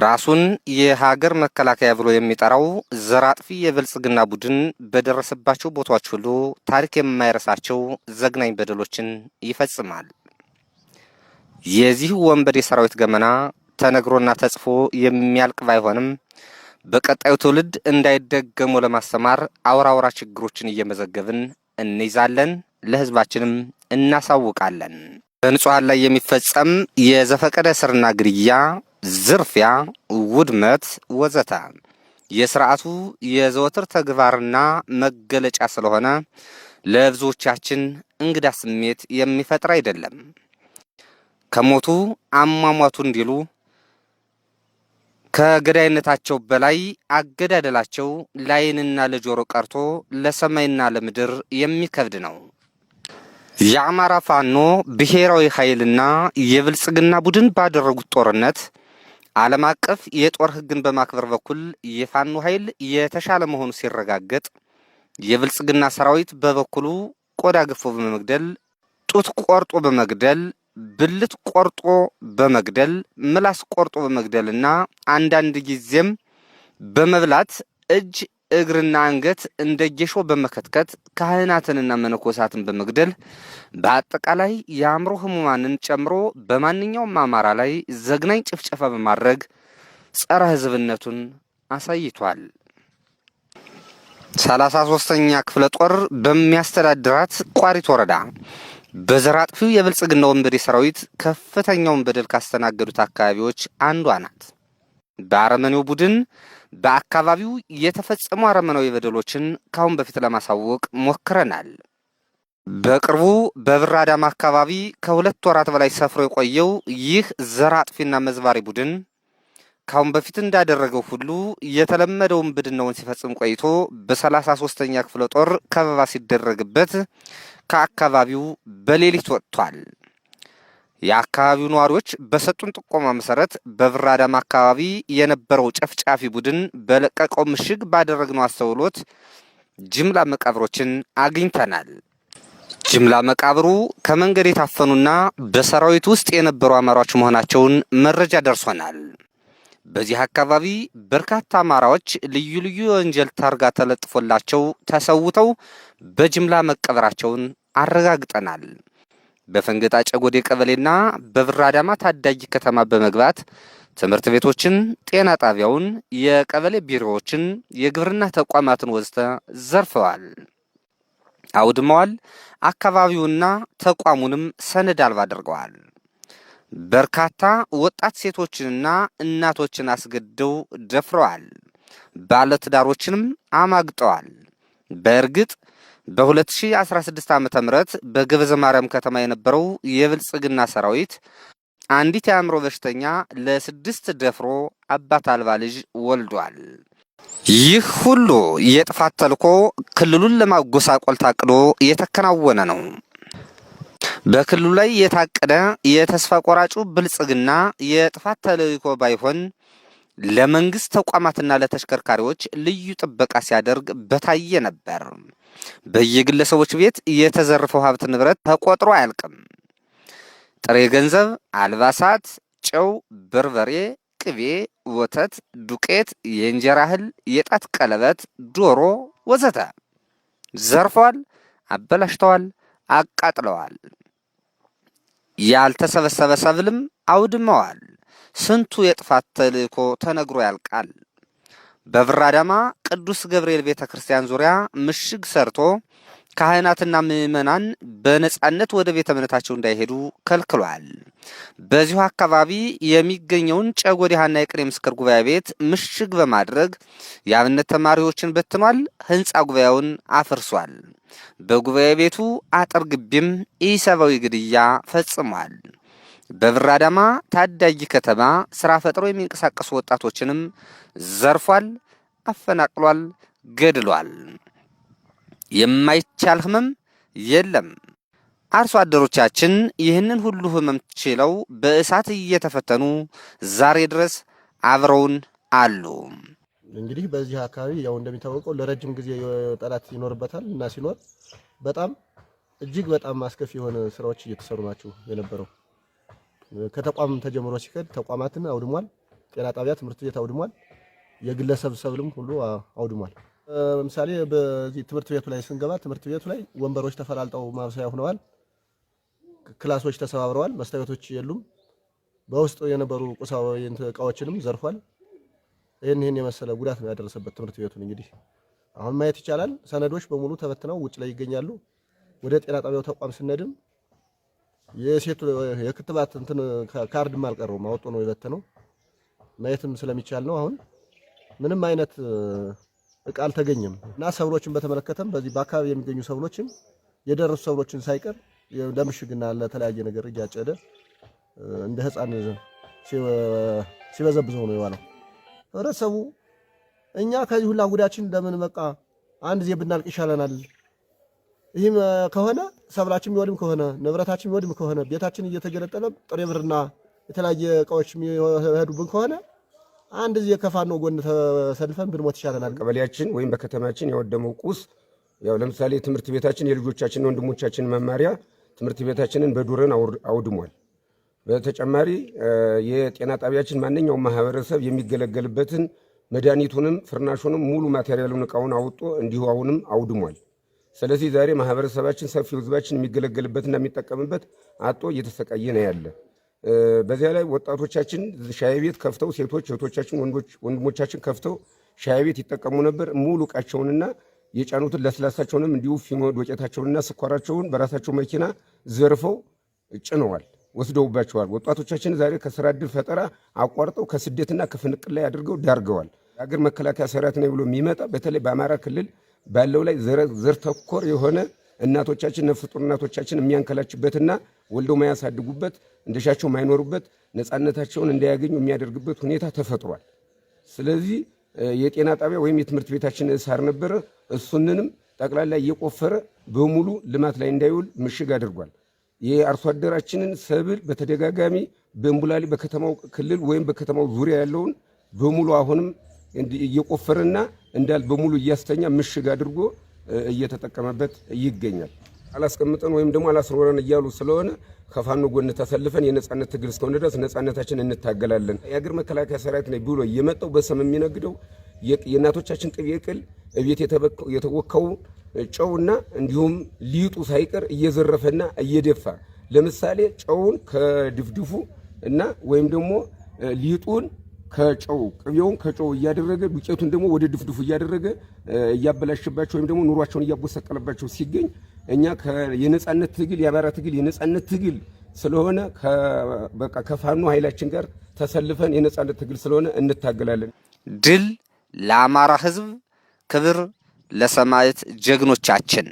ራሱን የሀገር መከላከያ ብሎ የሚጠራው ዘር አጥፊ የብልጽግና ቡድን በደረሰባቸው ቦታዎች ሁሉ ታሪክ የማይረሳቸው ዘግናኝ በደሎችን ይፈጽማል። የዚህ ወንበዴ ሰራዊት ገመና ተነግሮና ተጽፎ የሚያልቅ ባይሆንም በቀጣዩ ትውልድ እንዳይደገሙ ለማስተማር አውራውራ ችግሮችን እየመዘገብን እንይዛለን፣ ለህዝባችንም እናሳውቃለን። በንጹሃን ላይ የሚፈጸም የዘፈቀደ እስርና ግድያ፣ ዝርፊያ፣ ውድመት ወዘተ የስርዓቱ የዘወትር ተግባርና መገለጫ ስለሆነ ለብዙዎቻችን እንግዳ ስሜት የሚፈጥር አይደለም። ከሞቱ አሟሟቱ እንዲሉ ከገዳይነታቸው በላይ አገዳደላቸው ለዓይንና ለጆሮ ቀርቶ ለሰማይና ለምድር የሚከብድ ነው። የአማራ ፋኖ ብሔራዊ ኃይልና የብልጽግና ቡድን ባደረጉት ጦርነት ዓለም አቀፍ የጦር ሕግን በማክበር በኩል የፋኖ ኃይል የተሻለ መሆኑ ሲረጋገጥ፣ የብልጽግና ሰራዊት በበኩሉ ቆዳ ገፎ በመግደል፣ ጡት ቆርጦ በመግደል፣ ብልት ቆርጦ በመግደል፣ ምላስ ቆርጦ በመግደልና አንዳንድ ጊዜም በመብላት እጅ እግርና አንገት እንደ ጌሾ በመከትከት ካህናትንና መነኮሳትን በመግደል በአጠቃላይ የአእምሮ ህሙማንን ጨምሮ በማንኛውም አማራ ላይ ዘግናኝ ጭፍጨፋ በማድረግ ጸረ ህዝብነቱን አሳይቷል። 33ኛ ክፍለ ጦር በሚያስተዳድራት ቋሪት ወረዳ በዘር አጥፊው የብልጽግና ወንበዴ ሰራዊት ከፍተኛውን በደል ካስተናገዱት አካባቢዎች አንዷ ናት። በአረመኔው ቡድን በአካባቢው የተፈጸሙ አረመናዊ በደሎችን ካሁን በፊት ለማሳወቅ ሞክረናል። በቅርቡ በብር አዳማ አካባቢ ከ2 ወራት በላይ ሰፍሮ የቆየው ይህ ዘር አጥፊና መዝባሪ ቡድን ካሁን በፊት እንዳደረገው ሁሉ የተለመደውን ብድናውን ሲፈጽም ቆይቶ በ33ኛ ክፍለ ጦር ከበባ ሲደረግበት ከአካባቢው በሌሊት ወጥቷል። የአካባቢው ነዋሪዎች በሰጡን ጥቆማ መሰረት በብር አዳማ አካባቢ የነበረው ጨፍጫፊ ቡድን በለቀቀው ምሽግ ባደረግነው አስተውሎት ጅምላ መቃብሮችን አግኝተናል። ጅምላ መቃብሩ ከመንገድ የታፈኑና በሰራዊት ውስጥ የነበሩ አማራዎች መሆናቸውን መረጃ ደርሶናል። በዚህ አካባቢ በርካታ አማራዎች ልዩ ልዩ የወንጀል ታርጋ ተለጥፎላቸው ተሰውተው በጅምላ መቀበራቸውን አረጋግጠናል። በፈንገጣ ጨጎዴ ቀበሌና በብር አዳማ ታዳጊ ከተማ በመግባት ትምህርት ቤቶችን፣ ጤና ጣቢያውን፣ የቀበሌ ቢሮዎችን፣ የግብርና ተቋማትን ወዘተ ዘርፈዋል፣ አውድመዋል። አካባቢውና ተቋሙንም ሰነድ አልባ አድርገዋል። በርካታ ወጣት ሴቶችንና እናቶችን አስገድደው ደፍረዋል። ባለትዳሮችንም አማግጠዋል። በእርግጥ በ2016 ዓ.ም በገበዘ ማርያም ከተማ የነበረው የብልጽግና ሰራዊት አንዲት የአእምሮ በሽተኛ ለ6 ደፍሮ አባት አልባ ልጅ ወልዷል። ይህ ሁሉ የጥፋት ተልዕኮ ክልሉን ለማጎሳቆል ታቅዶ የተከናወነ ነው። በክልሉ ላይ የታቀደ የተስፋ ቆራጩ ብልጽግና የጥፋት ተልዕኮ ባይሆን ለመንግስት ተቋማትና ለተሽከርካሪዎች ልዩ ጥበቃ ሲያደርግ በታየ ነበር። በየግለሰቦች ቤት የተዘረፈው ሀብት ንብረት ተቆጥሮ አያልቅም። ጥሬ ገንዘብ፣ አልባሳት፣ ጨው፣ በርበሬ፣ ቅቤ፣ ወተት፣ ዱቄት፣ የእንጀራ እህል፣ የጣት ቀለበት፣ ዶሮ ወዘተ ዘርፈዋል፣ አበላሽተዋል፣ አቃጥለዋል። ያልተሰበሰበ ሰብልም አውድመዋል። ስንቱ የጥፋት ተልዕኮ ተነግሮ ያልቃል። በብር አዳማ ቅዱስ ገብርኤል ቤተክርስቲያን ዙሪያ ምሽግ ሰርቶ ካህናትና ምዕመናን በነጻነት ወደ ቤተ እምነታቸው እንዳይሄዱ ከልክሏል። በዚሁ አካባቢ የሚገኘውን ጨጎዴ ሐና የቅኔ ምስክር ጉባኤ ቤት ምሽግ በማድረግ የአብነት ተማሪዎችን በትኗል። ህንፃ ጉባኤውን አፍርሷል። በጉባኤ ቤቱ አጥር ግቢም ኢሰብአዊ ግድያ ፈጽሟል። በብር አዳማ ታዳጊ ከተማ ስራ ፈጥሮ የሚንቀሳቀሱ ወጣቶችንም ዘርፏል፣ አፈናቅሏል፣ ገድሏል። የማይቻል ህመም የለም። አርሶ አደሮቻችን ይህንን ሁሉ ህመም ችለው በእሳት እየተፈተኑ ዛሬ ድረስ አብረውን አሉ። እንግዲህ በዚህ አካባቢ ያው እንደሚታወቀው ለረጅም ጊዜ ጠላት ይኖርበታል እና ሲኖር በጣም እጅግ በጣም አስከፊ የሆነ ስራዎች እየተሰሩ ናቸው የነበረው። ከተቋም ተጀምሮ ሲከድ ተቋማትን አውድሟል። ጤና ጣቢያ፣ ትምህርት ቤት አውድሟል። የግለሰብ ሰብልም ሁሉ አውድሟል። ለምሳሌ በዚህ ትምህርት ቤቱ ላይ ስንገባ ትምህርት ቤቱ ላይ ወንበሮች ተፈላልጠው ማብሰያ ሆነዋል። ክላሶች ተሰባብረዋል። መስታወቶች የሉም። በውስጥ የነበሩ ቁሳዊ እቃዎችንም ዘርፏል። ይህን የመሰለ ጉዳት ነው ያደረሰበት ትምህርት ቤቱን። እንግዲህ አሁን ማየት ይቻላል። ሰነዶች በሙሉ ተበትነው ውጭ ላይ ይገኛሉ። ወደ ጤና ጣቢያው ተቋም ስነድም የሴቱ የክትባት እንትን ካርድም አልቀረውም፣ አውጦ ነው የበተነው። ማየትም ስለሚቻል ነው። አሁን ምንም አይነት እቃ አልተገኘም እና ሰብሎችን በተመለከተም በዚህ በአካባቢ የሚገኙ ሰብሎችን የደረሱ ሰብሎችን ሳይቀር ለምሽግና ለተለያየ ነገር እያጨደ እንደ ሕፃን ሲበዘብዘው ነው የዋለው። ህብረተሰቡ እኛ ከዚህ ሁላ ጉዳችን ለምን በቃ አንድ ጊዜ ብናልቅ ይሻለናል። ይህም ከሆነ ሰብላችን የሚወድም ከሆነ ንብረታችን የሚወድም ከሆነ ቤታችን እየተገለጠለ ጥሬ ብርና የተለያየ እቃዎች የሚሄዱብን ከሆነ አንድ ጊዜ ከፋኖ ጎን ተሰልፈን ብንሞት ይሻለናል። ቀበሌያችን ወይም በከተማችን የወደመው ቁስ ያው ለምሳሌ ትምህርት ቤታችን የልጆቻችን ወንድሞቻችን መማሪያ ትምህርት ቤታችንን በዱረን አውድሟል። በተጨማሪ የጤና ጣቢያችን ማንኛውም ማህበረሰብ የሚገለገልበትን መድኃኒቱንም ፍርናሹንም ሙሉ ማቴሪያሉን እቃውን አውጦ እንዲሁ አሁንም አውድሟል። ስለዚህ ዛሬ ማህበረሰባችን ሰፊው ህዝባችን የሚገለገልበትና የሚጠቀምበት አጦ እየተሰቃየ ነው ያለ። በዚያ ላይ ወጣቶቻችን ሻይ ቤት ከፍተው ሴቶች እህቶቻችን ወንድሞቻችን ከፍተው ሻይ ቤት ይጠቀሙ ነበር። ሙሉ እቃቸውንና የጫኑትን ለስላሳቸውንም እንዲሁ ፊኖ ዶቄታቸውንና ስኳራቸውን በራሳቸው መኪና ዘርፈው ጭነዋል፣ ወስደውባቸዋል። ወጣቶቻችን ዛሬ ከስራ ዕድል ፈጠራ አቋርጠው ከስደትና ከፍንቅል ላይ አድርገው ዳርገዋል። የሀገር መከላከያ ሰራዊት ነው ብሎ የሚመጣ በተለይ በአማራ ክልል ባለው ላይ ዘር ተኮር የሆነ እናቶቻችን ነፍሰ ጡር እናቶቻችን የሚያንከላችበትና ወልደው ማያሳድጉበት እንደሻቸው ማይኖሩበት ነፃነታቸውን እንዳያገኙ የሚያደርግበት ሁኔታ ተፈጥሯል። ስለዚህ የጤና ጣቢያ ወይም የትምህርት ቤታችን እሳር ነበረ። እሱንንም ጠቅላላ እየቆፈረ በሙሉ ልማት ላይ እንዳይውል ምሽግ አድርጓል። የአርሶ አደራችንን ሰብል በተደጋጋሚ በእንቡላሊ በከተማው ክልል ወይም በከተማው ዙሪያ ያለውን በሙሉ አሁንም እየቆፈረና እንዳል በሙሉ እያስተኛ ምሽግ አድርጎ እየተጠቀመበት ይገኛል። አላስቀምጠን ወይም ደግሞ አላስሮረን እያሉ ስለሆነ ከፋኖ ጎን ተሰልፈን የነጻነት ትግል እስከሆነ ድረስ ነጻነታችን እንታገላለን። የሀገር መከላከያ ሰራዊት ነው ብሎ የመጣው በሰም የሚነግደው የእናቶቻችን ቅቤ ቅል እቤት የተወካው ጨውና እንዲሁም ሊጡ ሳይቀር እየዘረፈና እየደፋ ለምሳሌ ጨውን ከድፍድፉ እና ወይም ደግሞ ሊጡን ከጨው ቅቤውን ከጨው እያደረገ ዱቄቱን ደግሞ ወደ ድፍድፉ እያደረገ እያበላሽባቸው ወይም ደግሞ ኑሯቸውን እያቦሰቀለባቸው ሲገኝ እኛ የነጻነት ትግል የአማራ ትግል የነጻነት ትግል ስለሆነ በቃ ከፋኖ ኃይላችን ጋር ተሰልፈን የነጻነት ትግል ስለሆነ እንታገላለን። ድል ለአማራ ሕዝብ፣ ክብር ለሰማዕት ጀግኖቻችን።